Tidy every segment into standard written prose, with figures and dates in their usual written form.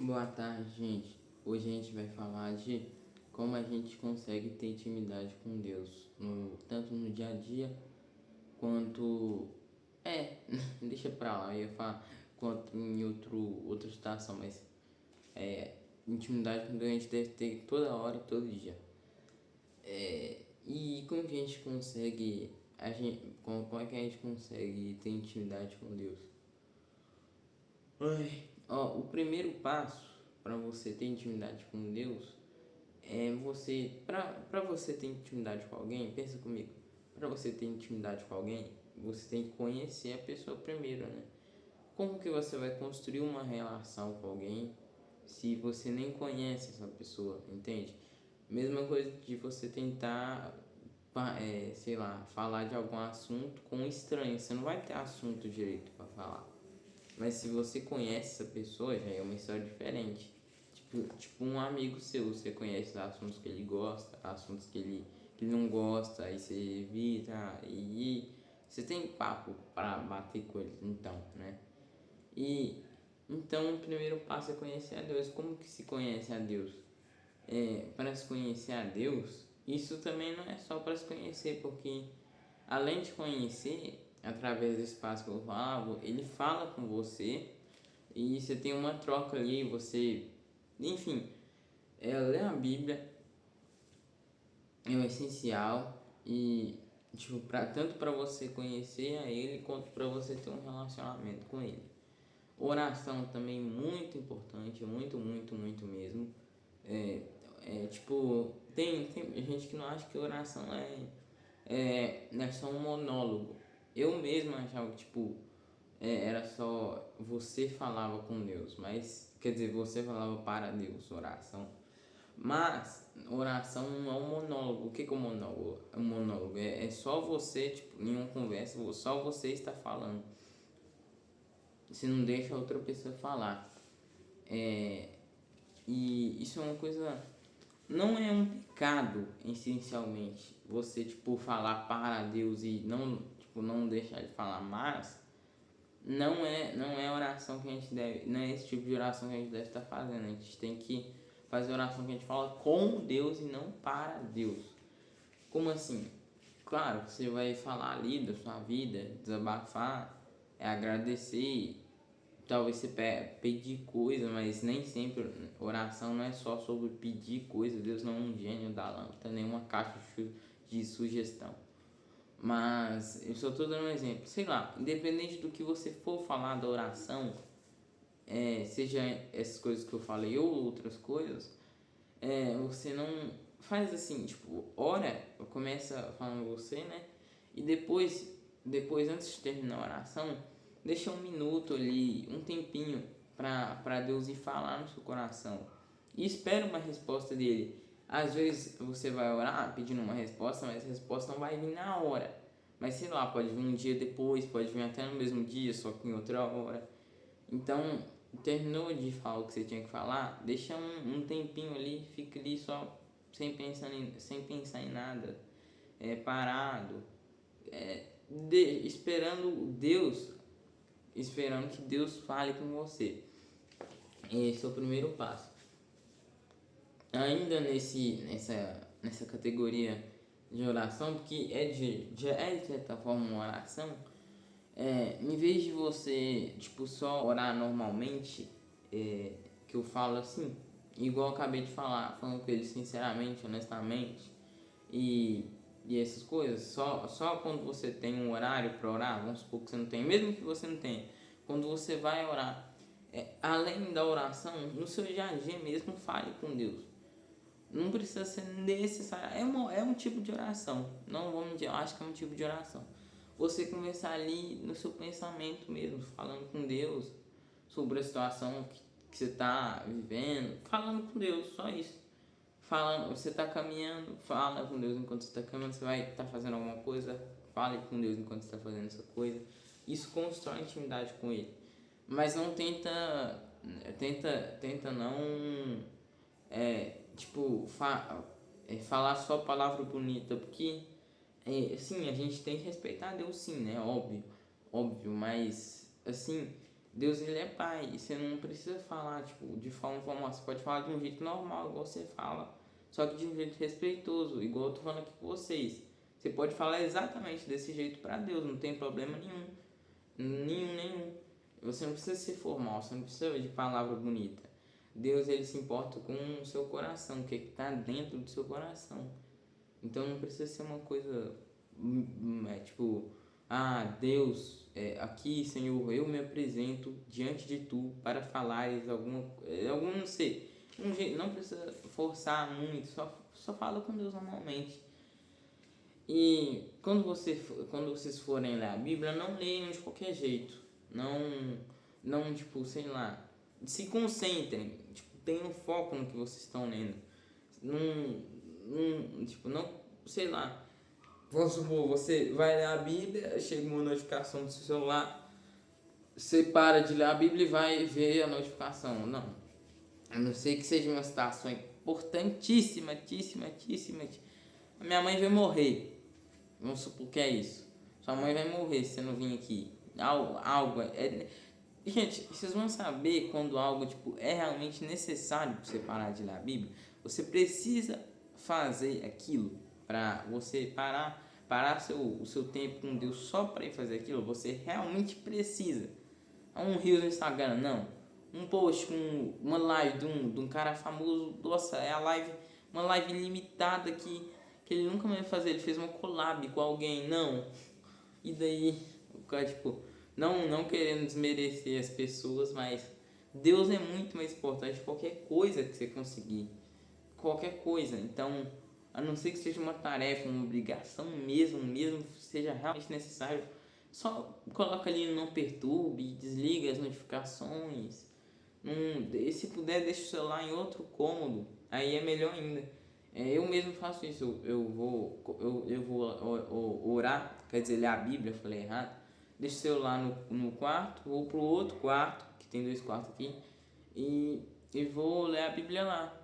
Boa tarde, gente. Hoje a gente vai falar de como a gente consegue ter intimidade com Deus, tanto no dia a dia quanto. É, deixa pra lá, eu ia falar quanto em outra situação, mas intimidade com Deus a gente deve ter toda hora, todo dia. E como que a gente consegue. Como é que a gente consegue ter intimidade com Deus? Ó, o primeiro passo para você ter intimidade com Deus é para você ter intimidade com alguém, pensa comigo, para você ter intimidade com alguém, você tem que conhecer a pessoa primeiro, né? Como que você vai construir uma relação com alguém se você nem conhece essa pessoa, entende? Mesma coisa de você tentar, sei lá, falar de algum assunto com um estranho, você não vai ter assunto direito para falar. Mas se você conhece essa pessoa, já é uma história diferente. Tipo um amigo seu, você conhece assuntos que ele gosta, assuntos que ele não gosta, aí você evita, e você tem papo para bater com ele, então, né? E então o primeiro passo é conhecer a Deus. Como que se conhece a Deus? Para se conhecer a Deus, isso também não é só para se conhecer, porque além de conhecer, através do espaço que eu falo, ele fala com você e você tem uma troca ali, enfim, ler a Bíblia é o essencial e tipo, tanto para você conhecer a ele quanto para você ter um relacionamento com ele. Oração também muito importante, muito, muito, muito mesmo. Tipo, tem gente que não acha que oração é só um monólogo. Eu mesmo achava que, tipo, era só você falava com Deus, mas, quer dizer, você falava para Deus, oração. Mas, oração não é um monólogo. O que é um monólogo? Um monólogo é só você, tipo, em uma conversa, só você está falando. Você não deixa a outra pessoa falar. E isso é uma coisa. Não é um pecado, essencialmente, você, tipo, falar para Deus e não deixar ele falar, mas não é oração que a gente deve, não é esse tipo de oração que a gente deve estar fazendo. A gente tem que fazer oração que a gente fala com Deus e não para Deus. Como assim? Claro, você vai falar ali da sua vida, desabafar, agradecer, talvez você pedir coisa, mas nem sempre oração não é só sobre pedir coisa. Deus não é um gênio da lâmpada, nenhuma caixa de sugestão. Mas eu só estou dando um exemplo. Sei lá, independente do que você for falar da oração, seja essas coisas que eu falei ou outras coisas, você não faz assim, tipo, ora, começa falando você, né? E depois antes de terminar a oração, deixa 1 minuto ali, um tempinho para Deus ir falar no seu coração. E espera uma resposta dele. Às vezes você vai orar pedindo uma resposta, mas a resposta não vai vir na hora. Mas sei lá, pode vir um dia depois, pode vir até no mesmo dia, só que em outra hora. Então, terminou de falar o que você tinha que falar, deixa um tempinho ali, fica ali só sem pensar em nada, parado, esperando que Deus fale com você. Esse é o primeiro passo. Ainda nessa categoria de oração, porque de certa forma uma oração, em vez de você, tipo, só orar normalmente, que eu falo assim, igual eu acabei de falar, falando com ele sinceramente, honestamente, e, e essas coisas, só quando você tem um horário para orar, vamos supor que você não tem, mesmo que você não tenha, quando você vai orar, além da oração, no seu dia a dia mesmo, fale com Deus. Não precisa ser necessário. É um tipo de oração. Não vamos dizer, eu acho que é um tipo de oração. Você conversar ali no seu pensamento mesmo, falando com Deus sobre a situação que você está vivendo, falando com Deus, só isso. Falando, você está caminhando, fala com Deus enquanto você está caminhando, você vai estar fazendo alguma coisa, fale com Deus enquanto você está fazendo essa coisa. Isso constrói intimidade com Ele. Mas não tenta não tipo, falar só palavra bonita, porque sim, a gente tem que respeitar Deus sim, né? Óbvio, mas assim, Deus, ele é pai, e você não precisa falar, tipo, de forma formal, você pode falar de um jeito normal, igual você fala, só que de um jeito respeitoso, igual eu tô falando aqui com vocês. Você pode falar exatamente desse jeito para Deus, não tem problema nenhum. Nenhum. Você não precisa ser formal, você não precisa de palavra bonita. Deus, ele se importa com o seu coração, o que está dentro do seu coração. Então não precisa ser uma coisa tipo, Deus, aqui, Senhor, eu me apresento diante de tu para falares algum não sei, um jeito, não precisa forçar muito, só fala com Deus normalmente. E quando vocês forem ler a Bíblia, não leiam de qualquer jeito. Não tipo, sei lá, se concentrem, tipo, tenham foco no que vocês estão lendo. Tipo, não, sei lá. Vamos supor, você vai ler a Bíblia, chega uma notificação do seu celular, você para de ler a Bíblia e vai ver a notificação. Não. A não ser que seja uma situação importantíssima, a minha mãe vai morrer. Vamos supor que é isso. Sua mãe vai morrer se você não vir aqui. Algo Gente, vocês vão saber quando algo tipo, é realmente necessário para você parar de ler a Bíblia. Você precisa fazer aquilo para você parar o seu tempo com Deus só para ir fazer aquilo. Você realmente precisa. Um reel no Instagram, não. Um post com uma live de um cara famoso. Nossa, é uma live limitada que ele nunca vai fazer. Ele fez uma collab com alguém, não. E daí, o cara, tipo, não querendo desmerecer as pessoas, mas Deus é muito mais importante que qualquer coisa que você conseguir. Qualquer coisa. Então, a não ser que seja uma tarefa, uma obrigação mesmo, seja realmente necessário, só coloca ali no não perturbe, desliga as notificações. Se puder, deixa o celular em outro cômodo, aí é melhor ainda. Eu mesmo faço isso, eu vou orar, quer dizer, ler a Bíblia, falei errado. Deixo o celular no quarto, vou pro outro quarto, que tem 2 quartos aqui, e vou ler a Bíblia lá.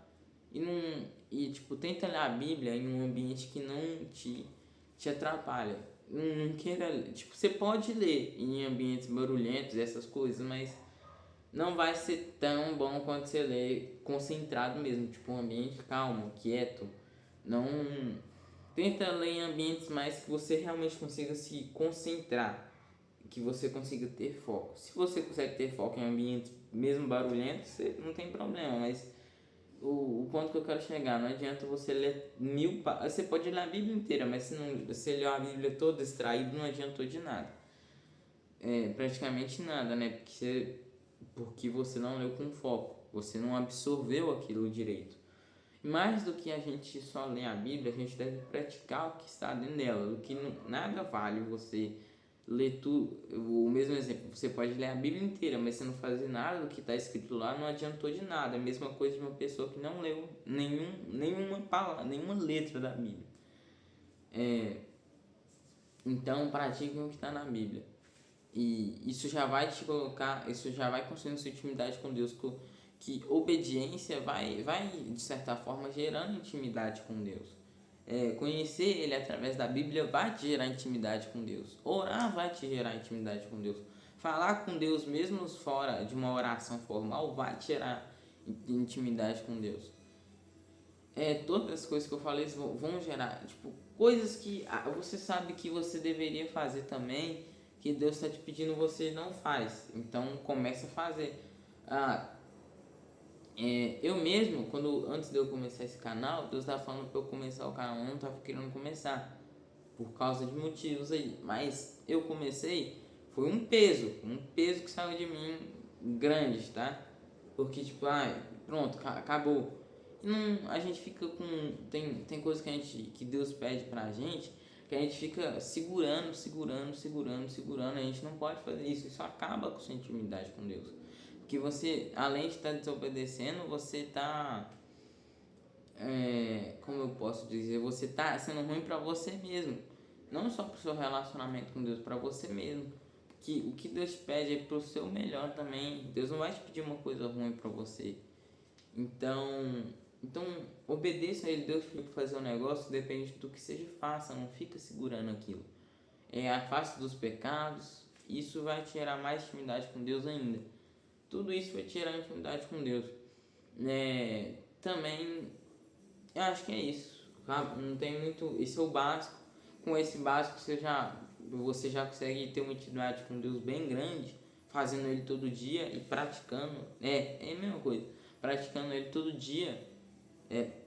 Tipo, tenta ler a Bíblia em um ambiente que não te atrapalha. Não queira, tipo, você pode ler em ambientes barulhentos, essas coisas, mas não vai ser tão bom quanto você lê concentrado mesmo, tipo um ambiente calmo, quieto. Não tenta ler em ambientes mais que você realmente consiga se concentrar, que você consiga ter foco. Se você consegue ter foco em ambientes mesmo barulhentos, você não tem problema, mas o ponto que eu quero chegar, não adianta você ler você pode ler a Bíblia inteira, mas se você ler a Bíblia toda distraído, não adiantou de nada. Praticamente nada, né? Porque você não leu com foco, você não absorveu aquilo direito. Mais do que a gente só ler a Bíblia, a gente deve praticar o que está dentro dela, do que nada vale você ler tudo. O mesmo exemplo, você pode ler a Bíblia inteira, mas você não fazer nada do que está escrito lá, não adiantou de nada. É a mesma coisa de uma pessoa que não leu nenhuma palavra, nenhuma letra da Bíblia. Então pratiquem o que está na Bíblia. E isso já vai te colocar, isso já vai construindo sua intimidade com Deus, que obediência vai de certa forma gerando intimidade com Deus. Conhecer Ele através da Bíblia vai te gerar intimidade com Deus. Orar vai te gerar intimidade com Deus. Falar com Deus mesmo fora de uma oração formal vai te gerar intimidade com Deus. Todas as coisas que eu falei vão gerar, tipo, coisas que você sabe que você deveria fazer também, que Deus está te pedindo, você não faz. Então comece a fazer. Eu mesmo, antes de eu começar esse canal, Deus estava falando para eu começar o canal, eu não estava querendo começar por causa de motivos aí, mas eu comecei, foi um peso que saiu de mim grande, tá? Porque tipo, pronto, acabou. E a gente fica tem coisas que Deus pede pra gente, que a gente fica segurando, a gente não pode fazer isso acaba com sua intimidade com Deus. Porque você, além de estar desobedecendo, você está, como eu posso dizer, você está sendo ruim para você mesmo. Não só para o seu relacionamento com Deus, para você mesmo. Que o que Deus te pede é para o seu melhor também. Deus não vai te pedir uma coisa ruim para você. Então obedeça a Ele. Deus para fazer um negócio, depende do que seja, faça. Não fica segurando aquilo. Afaste dos pecados. isso vai te gerar mais intimidade com Deus ainda. Tudo isso vai te gerar intimidade com Deus. Também, eu acho que é isso. Não tem muito. Esse é o básico. Com esse básico você já consegue ter uma intimidade com Deus bem grande, fazendo ele todo dia e praticando. É a mesma coisa. Praticando ele todo dia,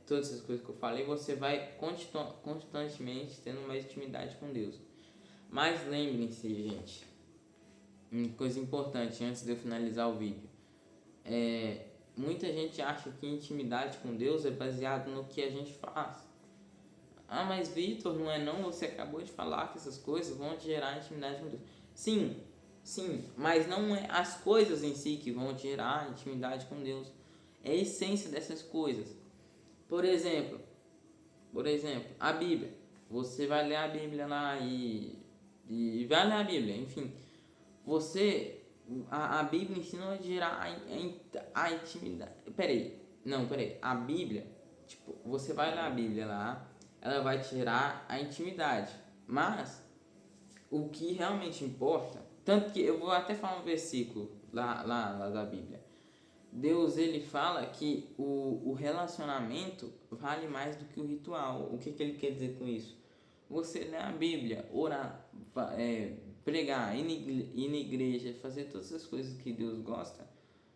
todas essas coisas que eu falei, você vai constantemente tendo mais intimidade com Deus. Mas lembrem-se, gente, uma coisa importante antes de eu finalizar o vídeo. Muita gente acha que intimidade com Deus é baseado no que a gente faz. Ah, mas Vitor, não é não? Você acabou de falar que essas coisas vão te gerar intimidade com Deus. Sim, mas não é as coisas em si que vão te gerar intimidade com Deus. É a essência dessas coisas. Por exemplo, a Bíblia. Você vai ler a Bíblia lá e vai ler a Bíblia, enfim. A Bíblia ensina a gerar a intimidade. Peraí. A Bíblia, tipo, você vai ler a Bíblia lá, ela vai te gerar a intimidade. Mas o que realmente importa, tanto que eu vou até falar um versículo lá da Bíblia. Deus, ele fala que o relacionamento vale mais do que o ritual. O que ele quer dizer com isso? Você ler a Bíblia, orar, pregar, ir na igreja, fazer todas as coisas que Deus gosta,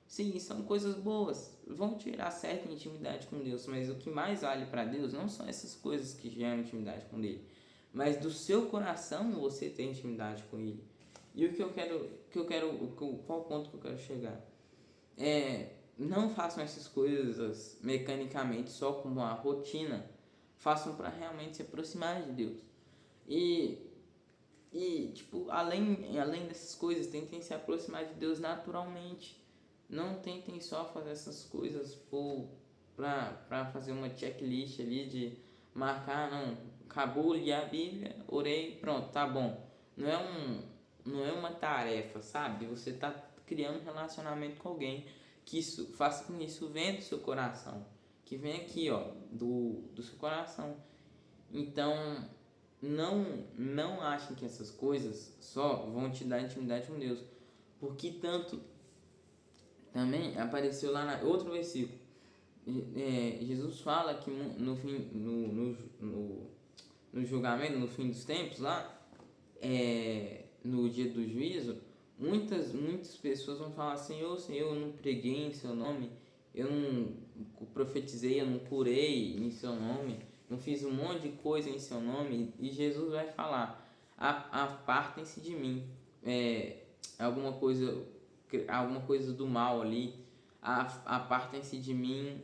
sim, são coisas boas, vão tirar certa intimidade com Deus, mas o que mais vale para Deus não são essas coisas que geram intimidade com Ele, mas do seu coração você tem intimidade com Ele. E qual ponto que eu quero chegar? Não façam essas coisas mecanicamente, só como uma rotina. Façam para realmente se aproximar de Deus. E tipo, além dessas coisas, tentem se aproximar de Deus naturalmente. Não tentem só fazer essas coisas para fazer uma checklist ali de marcar, não, acabou, li a Bíblia, orei, pronto, tá bom. Não é uma tarefa, sabe? Você tá criando um relacionamento com alguém, que isso faça com que isso venha do seu coração, que vem aqui, ó, do seu coração. Então, não achem que essas coisas só vão te dar intimidade com Deus, porque tanto também apareceu lá na outro versículo. Jesus fala que no fim, no julgamento, no fim dos tempos lá, no dia do juízo, muitas pessoas vão falar: Senhor, eu não preguei em seu nome, eu não profetizei, eu não curei em seu nome, não fiz um monte de coisa em seu nome. E Jesus vai falar: apartem-se de mim. Alguma coisa do mal ali, apartem-se de mim.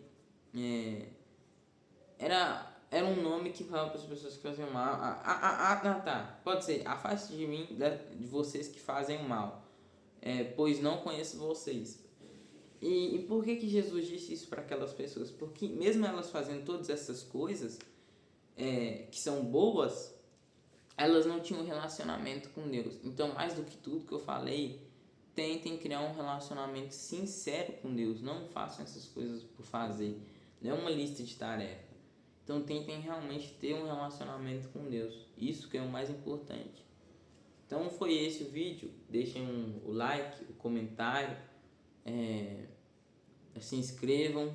Era um nome que falava para as pessoas que faziam mal. Pode ser: afaste de mim, de vocês que fazem mal, pois não conheço vocês. E por que Jesus disse isso para aquelas pessoas? Porque mesmo elas fazendo todas essas coisas que são boas, elas não tinham um relacionamento com Deus. Então, mais do que tudo que eu falei, tentem criar um relacionamento sincero com Deus. Não façam essas coisas por fazer. Não é uma lista de tarefas. Então, tentem realmente ter um relacionamento com Deus. Isso que é o mais importante. Então, foi esse o vídeo. Deixem o like, o comentário. Se inscrevam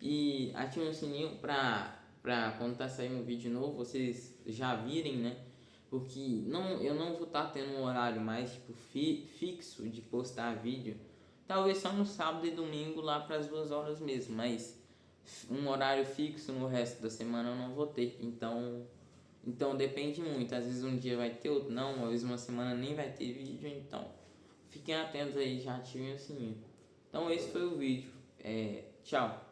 e ativem o sininho para quando tá saindo um vídeo novo vocês já virem, né? Porque eu não vou estar tendo um horário mais tipo fixo de postar vídeo. Talvez só no sábado e domingo lá para as 2 horas mesmo, mas um horário fixo no resto da semana eu não vou ter. Então depende muito. Às vezes um dia vai ter, outro não. Às vezes uma semana nem vai ter vídeo. Então fiquem atentos aí, já ativem o sininho. Então esse foi o vídeo. Tchau.